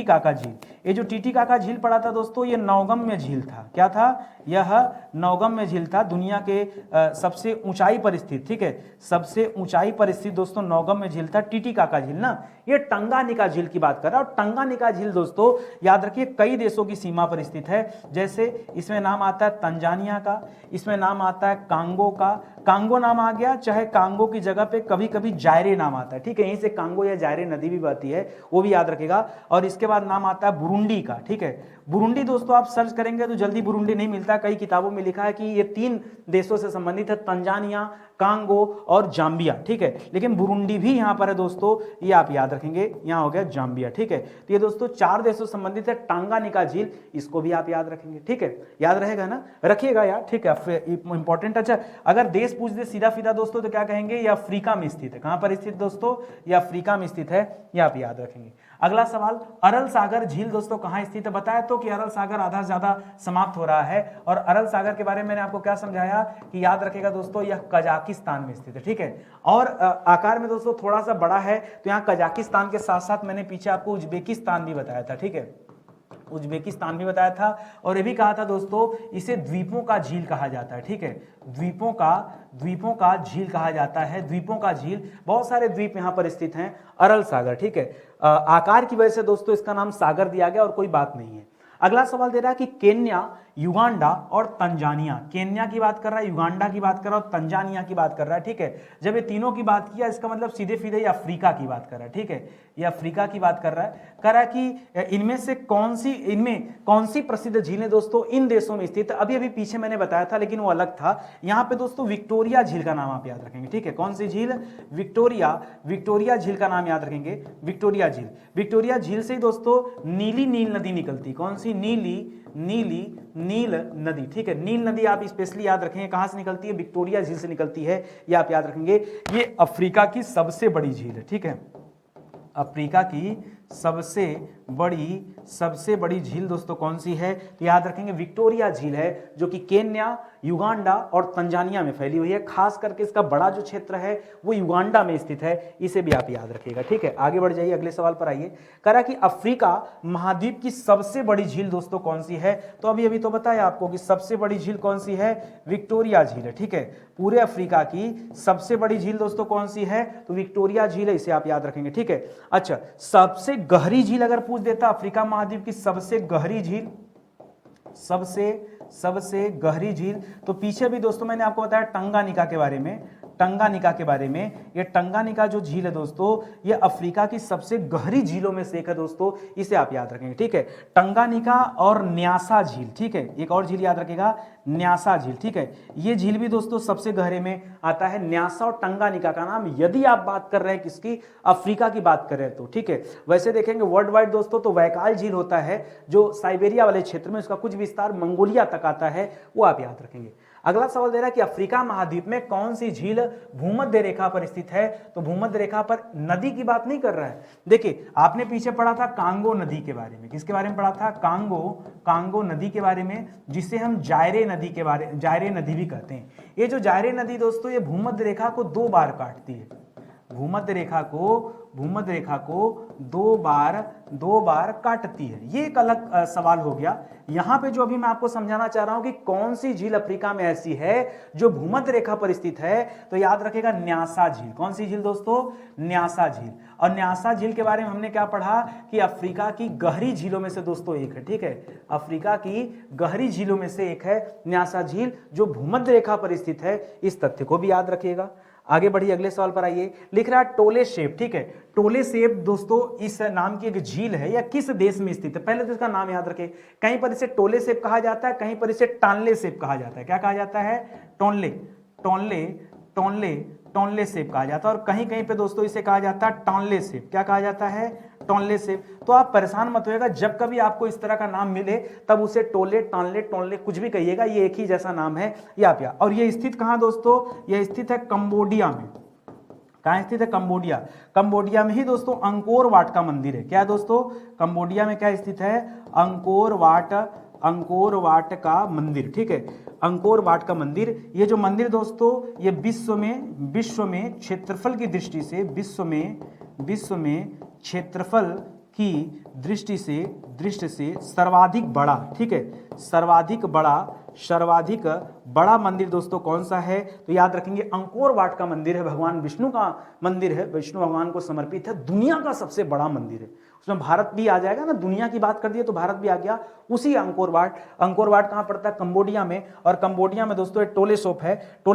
काका झील। ये जो टीटी काका झील पढ़ा था दोस्तों, ये नौगम्य झील था। क्या था? यह नौगम्य झील था, दुनिया के सबसे ऊंचाई पर स्थित, ठीक है, सबसे ऊंचाई पर स्थित दोस्तों नौगम्य झील था टीटी काका झील ना। ये टंगानिका झील की बात कर रहा है। और टंगानिका झील दोस्तों याद रखिए कई देशों की सीमा पर स्थित है। जैसे इसमें नाम आता है तंजानिया का, इसमें नाम आता है कांगो का, कांगो नाम आ गया, चाहे कांगो की जगह पे कभी कभी जायरे नाम आता है, ठीक है। यहीं से कांगो या जायरे नदी भी बहती है, वो भी याद रखेगा। और इसके बाद नाम आता है बुरुंडी का, ठीक है। बुरुंडी दोस्तों आप सर्च करेंगे तो जल्दी बुरुंडी नहीं मिलता, कई किताबों में लिखा है कि ये 3 देशों से संबंधित है, तंजानिया, कांगो और जाम्बिया, ठीक है। लेकिन बुरुंडी भी यहां पर है दोस्तों, ये आप याद रखेंगे, यहां हो गया जाम्बिया, ठीक है। तो ये दोस्तों 4 देशों से संबंधित है टांगानिका झील, इसको भी आप याद रखेंगे, ठीक है। याद रहेगा ना, रखिएगा यार, ठीक है, इंपॉर्टेंट। अच्छा अगर देश पूछ दे सीधा सीधा दोस्तों तो क्या कहेंगे? ये अफ्रीका में स्थित है। कहां पर स्थित दोस्तों? ये अफ्रीका में स्थित है, ये आप याद रखेंगे। अगला सवाल, अरल सागर झील दोस्तों कहां स्थित है? बताया तो कि अरल सागर आधा से ज्यादा समाप्त हो रहा है। और अरल सागर के बारे में मैंने आपको क्या समझाया कि याद रखेगा दोस्तों यह कजाकिस्तान में स्थित है, ठीक है। और आकार में दोस्तों थोड़ा सा बड़ा है, तो यहाँ कजाकिस्तान के साथ साथ मैंने पीछे आपको उज्बेकिस्तान भी बताया था, ठीक है, उज्बेकिस्तान भी बताया था। और ये भी कहा था दोस्तों इसे द्वीपों का झील कहा जाता है, ठीक है, द्वीपों का झील कहा जाता है, द्वीपों का झील। बहुत सारे द्वीप यहाँ पर स्थित हैं, अरल सागर, ठीक है। आकार की वजह से दोस्तों इसका नाम सागर दिया गया और कोई बात नहीं है। अगला सवाल दे रहा है कि केन्या युगांडा और तंजानिया। केन्या की बात कर रहा है, युगांडा की बात कर रहा है और तंजानिया की बात कर रहा है, ठीक है। जब ये तीनों की बात किया इसका मतलब सीधे सीधे ये अफ्रीका की बात कर रहा है, ठीक है, ये अफ्रीका की बात कर रहा है। कह रहा है कि इनमें कौन सी प्रसिद्ध झीलें दोस्तों इन देशों में स्थित है। अभी अभी पीछे मैंने बताया था लेकिन वो अलग था। यहाँ पे दोस्तों विक्टोरिया झील का नाम आप याद रखेंगे, ठीक है। कौन सी झील? विक्टोरिया झील का नाम याद रखेंगे, विक्टोरिया झील। विक्टोरिया झील से ही दोस्तों नीली नील नदी निकलती। कौन सी? नील नदी, ठीक है। नील नदी आप स्पेशली याद रखेंगे, कहां से निकलती है? विक्टोरिया झील से निकलती है, ये आप याद रखेंगे। ये अफ्रीका की सबसे बड़ी झील है, ठीक है। अफ्रीका की सबसे बड़ी झील दोस्तों कौन सी है? तो याद रखेंगे विक्टोरिया झील है, जो कि केन्या, युगांडा और तंजानिया में फैली हुई है। खास करके इसका बड़ा जो क्षेत्र है वो युगांडा में स्थित है, इसे भी आप याद रखिएगा, ठीक है। आगे बढ़ जाइए, अगले सवाल पर आइए। कह रहा कि अफ्रीका महाद्वीप की सबसे बड़ी झील दोस्तों कौन सी है? तो अभी तो बताया आपको कि सबसे बड़ी झील कौन सी है? विक्टोरिया झील है, ठीक है। पूरे अफ्रीका की सबसे बड़ी झील दोस्तों कौन सी है? तो विक्टोरिया झील है, इसे आप याद रखेंगे, ठीक है। अच्छा, सबसे गहरी झील अगर पूछ देता अफ्रीका महाद्वीप की सबसे गहरी झील, सबसे गहरी झील, तो पीछे भी दोस्तों मैंने आपको बताया टंगानिका के बारे में। ये टंगानिका जो झील है दोस्तों, ये अफ्रीका की सबसे गहरी झीलों में से एक है दोस्तों, इसे आप याद रखेंगे, ठीक है। टंगानिका और न्यासा झील, ठीक है। एक और झील याद रखिएगा, न्यासा झील, ठीक है। ये झील भी दोस्तों सबसे गहरे में आता है। न्यासा और टंगानिका का नाम, यदि आप बात कर रहे हैं किसकी? अफ्रीका की बात कर रहे हैं तो, ठीक है। वैसे देखेंगे वर्ल्ड वाइड दोस्तों तो वैकाल झील होता है, जो साइबेरिया वाले क्षेत्र में, उसका कुछ विस्तार मंगोलिया तक आता है, वो आप याद रखेंगे। अगला सवाल दे रहा है कि अफ्रीका महाद्वीप में कौन सी झील भूमध्य रेखा पर स्थित है? तो भूमध्य रेखा पर नदी की बात नहीं कर रहा है। देखिए, आपने पीछे पढ़ा था कांगो नदी के बारे में। किसके बारे में पढ़ा था? कांगो नदी के बारे में, जिसे हम जायरे नदी भी कहते हैं। ये जो जायरे नदी दोस्तों, ये भूमध्य रेखा को 2 बार काटती है। भूमध्य रेखा को दो बार काटती है। ये एक अलग सवाल हो गया। यहां पे जो अभी मैं आपको समझाना चाह रहा हूं कि कौन सी झील अफ्रीका में ऐसी है जो भूमध्य रेखा पर स्थित है, तो याद रखेगा न्यासा झील। कौन सी झील दोस्तों? न्यासा झील। और न्यासा झील के बारे में हमने क्या पढ़ा कि अफ्रीका की गहरी झीलों में से दोस्तों एक है, ठीक है। अफ्रीका की गहरी झीलों में से एक है न्यासा झील, जो भूमध्य रेखा पर स्थित है। इस तथ्य को भी याद रखिएगा। आगे बढ़िए, अगले सवाल पर आइए। लिख रहा है टोले शेप, ठीक है। टोले शेप दोस्तों इस नाम की एक झील है, या किस देश में स्थित है? पहले तो इसका नाम याद रखें। कहीं पर इसे टोले शेप कहा जाता है, कहीं पर इसे टानले शेप कहा जाता है। क्या कहा जाता है? टोनले शेप कहा जाता है। और कहीं कहीं पे दोस्तों इसे कहा जाता है टॉनले शेप। क्या कहा जाता है? टॉनले शेप। तो आप परेशान मत होइएगा, जब कभी आपको इस तरह का नाम मिले तब उसे टोले, टॉनले कुछ भी कहिएगा, ये एक ही जैसा नाम है, ये आप याद। और ये स्थित कहाँ दोस्तों? ये स्थित है कंबोडिया में। कहाँ स्थित है? कंबोडिया में ही दोस्तों अंकोर वाट का मंदिर है। क्या है दोस्तों? कंबोडिया में क्या स्थित है? अंकोर वाट का मंदिर, ठीक है। अंकोर वाट का मंदिर, ये जो मंदिर दोस्तों, ये विश्व में क्षेत्रफल की दृष्टि से, विश्व में क्षेत्रफल की दृष्टि से सर्वाधिक बड़ा, ठीक है, सर्वाधिक बड़ा मंदिर दोस्तों कौन सा है? तो याद रखेंगे अंकोर वाट का मंदिर है। भगवान विष्णु का मंदिर है, विष्णु भगवान को समर्पित है। दुनिया का सबसे बड़ा मंदिर है, उसमें भारत भी आ जाएगा ना। दुनिया की बात कर दिए तो भारत भी आ गया। उसी अंकोर वाट कहाँ पड़ता है? कंबोडिया में। और कंबोडिया में दोस्तों टोले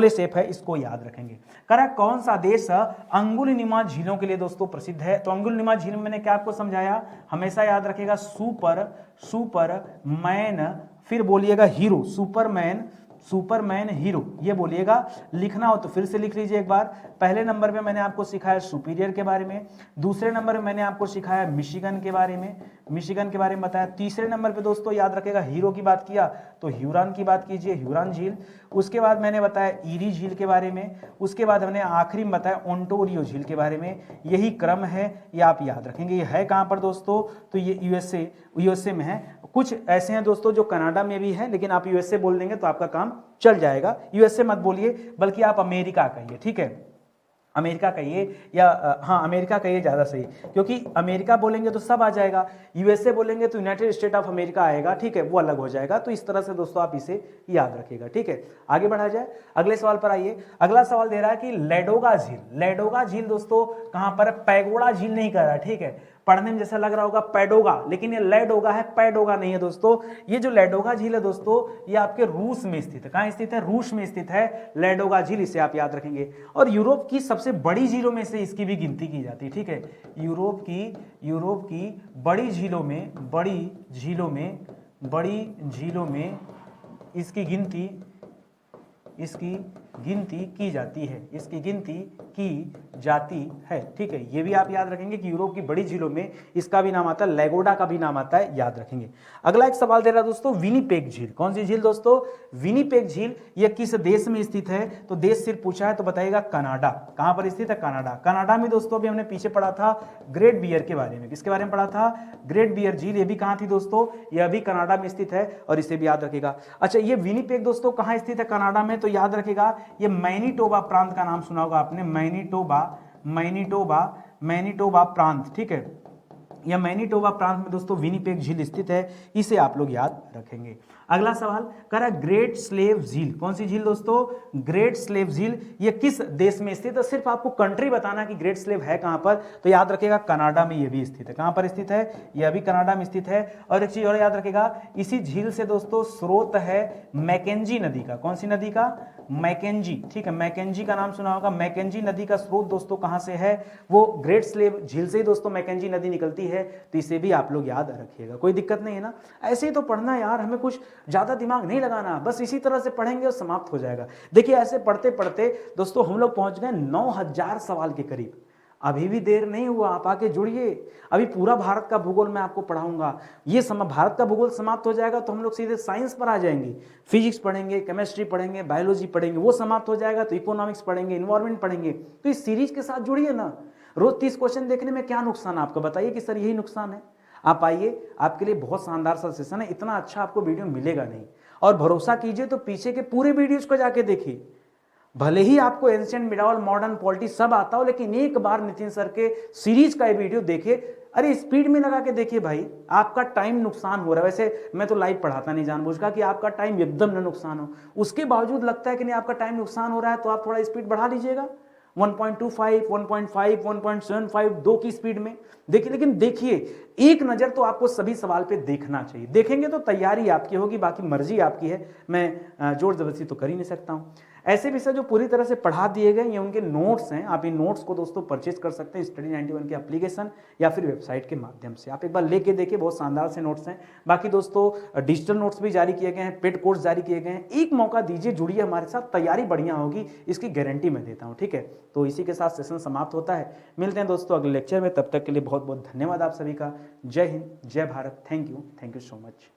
शेप है, इसको याद रखेंगे। कह कौन सा देश अंगुलिनिमा झीलों के लिए दोस्तों प्रसिद्ध है? तो अंगुलिनिमा झील में मैंने क्या आपको समझाया, हमेशा याद रखेगा सुपरमैन, फिर बोलिएगा हीरो, सुपरमैन हीरो, ये बोलिएगा। लिखना हो तो फिर से लिख लीजिए एक बार। पहले नंबर पे मैंने आपको सिखाया सुपीरियर के बारे में, दूसरे नंबर में मैंने आपको सिखाया मिशिगन के बारे में बताया। तीसरे नंबर पे दोस्तों याद रखेगा हीरो की बात किया तो ह्यूरॉन की बात कीजिए, ह्यूरॉन झील। उसके बाद मैंने बताया ईरी झील के बारे में। उसके बाद हमने आखिरी में बताया ओंटारियो झील के बारे में। यही क्रम है, ये आप याद रखेंगे। ये है कहाँ पर दोस्तों? तो ये यूएसए में है। कुछ ऐसे हैं दोस्तों जो कनाडा में भी है, लेकिन आप यूएसए बोल देंगे तो आपका काम चल जाएगा। यूएसए मत बोलिए, बल्कि आप अमेरिका कहिए, ठीक है। अमेरिका कहिए, या हाँ अमेरिका कहिए ज़्यादा सही, क्योंकि अमेरिका बोलेंगे तो सब आ जाएगा, यूएसए बोलेंगे तो यूनाइटेड स्टेट ऑफ अमेरिका आएगा, ठीक है, वो अलग हो जाएगा। तो इस तरह से दोस्तों आप इसे याद रखिएगा, ठीक है। आगे बढ़ा जाए, अगले सवाल पर आइए। अगला सवाल दे रहा है कि लैडोगा झील दोस्तों कहाँ पर? पैगोडा झील नहीं कह रहा है, ठीक है। पढ़ने में जैसा लग रहा होगा पैडोगा, लेकिन ये लैडोगा है, पैडोगा नहीं है दोस्तों। ये जो लैडोगा झील है दोस्तों, ये आपके रूस में स्थित है। कहाँ स्थित है? रूस में स्थित है लैडोगा झील, इसे आप याद रखेंगे। और यूरोप की सबसे बड़ी झीलों में से इसकी भी गिनती की जाती है, ठीक है। यूरोप की बड़ी झीलों में इसकी गिनती की जाती है, ठीक है। ये भी आप याद रखेंगे कि यूरोप की बड़ी झीलों में इसका भी नाम आता है, लैगोडा का भी नाम आता है, याद रखेंगे। अगला एक सवाल दे रहा है दोस्तों, विनिपेग झील। कौन सी झील दोस्तों? विनिपेग झील। यह किस देश में स्थित है? तो देश सिर्फ पूछा है तो बताइएगा कनाडा। कहां पर स्थित है? कनाडा। कनाडा में दोस्तों अभी हमने पीछे पढ़ा था ग्रेट बियर के बारे में। किसके बारे में पढ़ा था? ग्रेट बियर झील। ये भी कहां थी दोस्तों? यह भी कनाडा में स्थित है, और इसे भी याद रखेगा। अच्छा, ये विनिपेग दोस्तों कहां स्थित है कनाडा में? तो याद रखेगा, ये मैनीटोबा प्रांत का नाम सुना होगा आपने, मैनीटोबा प्रांत, ठीक है। यह मैनीटोबा प्रांत में दोस्तों विनिपेग झील स्थित है, इसे आप लोग याद रखेंगे। अगला सवाल कह रहा है ग्रेट स्लेव झील। कौन सी झील दोस्तों? ग्रेट स्लेव झील। ये किस देश में स्थित है? सिर्फ आपको कंट्री बताना कि ग्रेट स्लेव है कहां पर, तो याद रखेगा कनाडा में ये भी स्थित है। कहां पर स्थित है? यह भी कनाडा में स्थित है। और एक चीज और याद रखेगा, इसी झील से दोस्तों स्रोत है मैकेंजी नदी का। कौन सी नदी का? मैकेंजी, ठीक है। मैकेंजी का नाम सुना होगा। मैकेंजी नदी का स्रोत दोस्तों कहां से है? वो ग्रेट स्लेव झील से ही दोस्तों मैकेंजी नदी निकलती है, तो इसे भी आप लोग याद रखिएगा। कोई दिक्कत नहीं है ना? ऐसे ही तो पढ़ना यार, हमें कुछ ज्यादा दिमाग नहीं लगाना, बस इसी तरह से पढ़ेंगे और समाप्त हो जाएगा। देखिए ऐसे पढ़ते पढ़ते दोस्तों हम लोग पहुंच गए 9000 सवाल के करीब। अभी भी देर नहीं हुआ, आप आके जुड़िए। अभी पूरा भारत का भूगोल मैं आपको पढ़ाऊंगा। ये भारत का भूगोल समाप्त हो जाएगा तो हम लोग सीधे साइंस पर आ जाएंगे। फिजिक्स पढ़ेंगे, केमिस्ट्री पढ़ेंगे, बायोलॉजी पढ़ेंगे। वो समाप्त हो जाएगा तो इकोनॉमिक्स पढ़ेंगे, इन्वायरमेंट पढ़ेंगे। तो इस सीरीज के साथ जुड़िए ना। रोज 30 क्वेश्चन देखने में क्या नुकसान है आपको? बताइए कि सर यही नुकसान है। आप आइए, आपके लिए बहुत शानदार सा सेशन है। इतना अच्छा आपको वीडियो मिलेगा नहीं, और भरोसा कीजिए तो पीछे के पूरे वीडियोज को जाके देखिए। भले ही आपको एंशिएंट, मिडाल, मॉडर्न, पॉलिटी सब आता हो, लेकिन एक बार नितिन सर के सीरीज का ये वीडियो देखिए। अरे स्पीड में लगा के देखिए भाई, आपका टाइम नुकसान हो रहा है। वैसे मैं तो लाइव पढ़ाता नहीं जानबूझकर कि आपका टाइम एकदम न नुकसान हो, उसके बावजूद लगता है कि नहीं आपका टाइम नुकसान हो रहा है, तो आप थोड़ा स्पीड बढ़ा लीजिएगा। 1.25, 1.5, 1.75 दो की स्पीड में देखिए। लेकिन देखिए, एक नज़र तो आपको सभी सवाल पे देखना चाहिए। देखेंगे तो तैयारी आपकी होगी, बाकी मर्जी आपकी है। मैं जोर जबरदस्ती तो कर ही नहीं सकता हूँ। ऐसे विषय जो पूरी तरह से पढ़ा दिए गए, ये उनके नोट्स हैं। आप इन नोट्स को दोस्तों परचेज कर सकते हैं स्टडी 91 के एप्लीकेशन या फिर वेबसाइट के माध्यम से। आप एक बार लेके देखिए, बहुत शानदार से नोट्स हैं। बाकी दोस्तों डिजिटल नोट्स भी जारी किए गए हैं, पेड कोर्स जारी किए गए हैं। एक मौका दीजिए, जुड़िए हमारे साथ, तैयारी बढ़िया होगी, इसकी गारंटी मैं देता हूँ, ठीक है। तो इसी के साथ सेशन समाप्त होता है। मिलते हैं दोस्तों अगले लेक्चर में, तब तक के लिए बहुत बहुत धन्यवाद आप सभी का। जय हिंद, जय Bharat. Thank you so much.